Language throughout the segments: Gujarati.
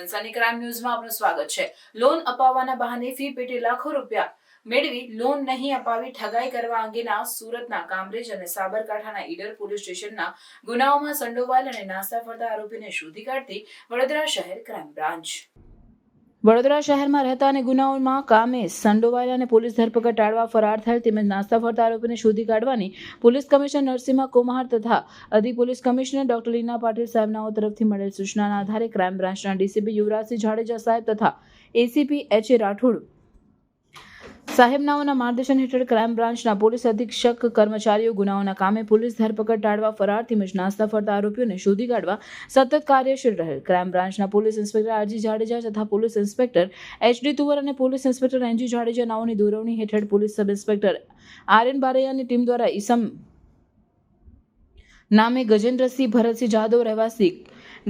સનસની ક્રાઇમ ન્યૂઝમાં આપનું સ્વાગત છે। લોન અપાવવાના બહાને ફી પેટે લાખો રૂપિયા મેળવી લોન નહીં અપાવી ઠગાઈ કરવા અંગેના સુરતના કામરેજ અને સાબરકાંઠાના ઈડર પોલીસ સ્ટેશનના ગુનાઓમાં સંડોવાયેલ અને નાસ્તા ફરતા આરોપીને શોધી કાઢતી વડોદરા શહેર ક્રાઇમ બ્રાન્ચ। વડોદરા શહેરમાં રહેતા અને ગુનાઓમાં કામે સંડોવાયેલા અને પોલીસ ધરપકડ ટાળવા ફરાર થયેલ તેમજ નાસ્તા ફરતા આરોપીને શોધી કાઢવાની પોલીસ કમિશનર નરસિંહ કુમાર તથા અધિક પોલીસ કમિશનર ડોક્ટર લીના પાટીલ સાહેબનાઓ તરફથી મળેલ સૂચનાના આધારે ક્રાઇમ બ્રાન્ચના ડીસીપી યુવરાજસિંહ જાડેજા સાહેબ તથા એસીપી એચ.એ. રાઠોડ સાહેબનાઓના માર્ગદર્શન હેઠળ ક્રાઇમ બ્રાન્ચના પોલીસ અધિક્ષક કર્મચારીઓ ગુનાઓના કામે પોલીસ ધરપકડ ટાળવા ફરાર તેમજ નાસ્તા ફરતા આરોપીઓને શોધી કાઢવા સતત કાર્યશીલ રહેલ ક્રાઇમ બ્રાન્ચના પોલીસ ઇન્સ્પેક્ટર આરજી જાડેજા તથા પોલીસ ઇન્સ્પેક્ટર એચ.ડી. તુવર અને પોલીસ ઇન્સ્પેક્ટર એન.જી. જાડેજા નાઓની દોરવણી હેઠળ પોલીસ સબ ઇન્સ્પેક્ટર આર.એન. બારૈયાની ટીમ દ્વારા ઈસમ નામે ગજેન્દ્રસિંહ ભરતસિંહ જાદવ રહેવાસી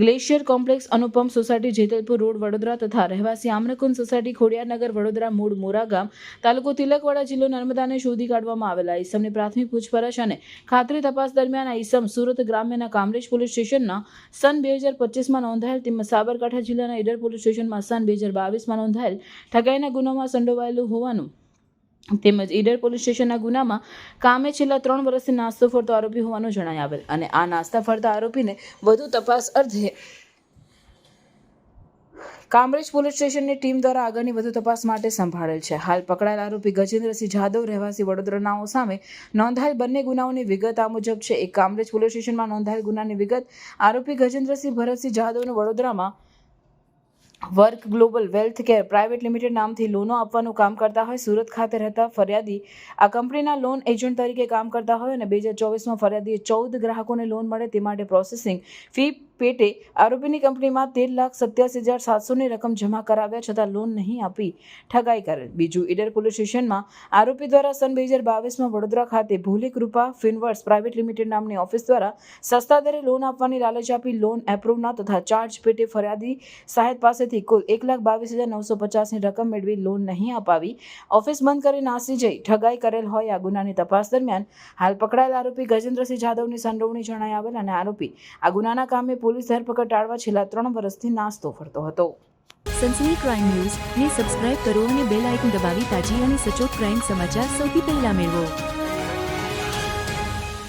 glacier complex Anupam society Jetalpur road Vadodara તથા રહેવાસી આમ્રકુંજ સોસાયટી ખોડિયારનગર વડોદરા મૂળ મોરા ગામ તાલુકો તિલકવાડા જિલ્લો નર્મદાને શોધી કાઢવામાં આવેલા ઈસમની પ્રાથમિક પૂછપરછ અને ખાતરી તપાસ દરમિયાન આ ઈસમ સુરત ગ્રામ્યના કામરેજ પોલીસ સ્ટેશનના સન 2025માં નોંધાયેલ તેમજ સાબરકાંઠા જિલ્લાના ઈડર પોલીસ સ્ટેશનમાં સન 2022માં નોંધાયેલ ઠગાઈના ગુનામાં સંડોવાયેલું હોવાનું તેમજ ઈડર પોલીસ સ્ટેશનના ગુનામાં કામે છેલ્લા 3 વર્ષથી નાસ્તો ફરતો આરોપી હોવાનું જણાઈ આવેલ અને આ નાસ્તા ફરતા આરોપીને વધુ તપાસ અર્થે કામરેજ પોલીસ સ્ટેશનની ટીમ દ્વારા આગળની વધુ તપાસ માટે સંભાળેલ છે। હાલ પકડાયેલ આરોપી ગજેન્દ્રસિંહ જાદવ રહેવાસી વડોદરાનાઓ સામે નોંધાયેલ બંને ગુનાઓની વિગત આ મુજબ છે। એક કામરેજ પોલીસ સ્ટેશનમાં નોંધાયેલ ગુનાની વિગત આરોપી ગજેન્દ્રસિંહ ભરતસિંહ જાદવનું વડોદરામાં work global wealth care private limited નામથી લોનો આપવાનું કામ કરતા હોય સુરત ખાતે રહેતા ફરિયાદી આ કંપનીના લોન એજન્ટ તરીકે કામ કરતા હોય અને 2024માં ફરિયાદીએ 14 ગ્રાહકોને લોન મળે તે માટે પ્રોસેસિંગ ફી પેટે આરોપીની કંપનીમાં 13,87,700ની રકમ જમા કરાવ્યા છતાં લોન નહીં આપી ઠગાઈ કરેલ। બીજું ઈડર પોલીસ સ્ટેશનમાં આરોપી દ્વારા સન 2022માં વડોદરા ખાતે ભૂલી કૃપા ફિનવર્સ પ્રાઇવેટ લિમિટેડ નામની ઓફિસ દ્વારા સસ્તા દરે લોન આપવાની લાલચ આપી લોન એપ્રુવ ના તથા ચાર્જ પેટે ફરિયાદી સાહેબ પાસેથી કુલ 1,22,950ની રકમ મેળવી લોન નહીં અપાવી ઓફિસ બંધ કરી નાસી જઈ ઠગાઈ કરેલ હોય આ ગુનાની તપાસ દરમિયાન હાલ પકડાયેલ આરોપી ગજેન્દ્રસિંહ જાદવની સંડોવણી જણાઈ આવેલ અને આરોપી આ ગુનાના કામે પોલીસ ધરપકડ ટાળવા છેલ્લા 3 વર્ષથી નાસ્તો ફરતો હતો। સનસની ક્રાઇમ ન્યૂઝ ને સબસ્ક્રાઇબ કરો અને બેલ આઇકન દબાવી તાજી અને સચોટ ક્રાઇમ સમાચાર સૌથી પહેલા મેળવો।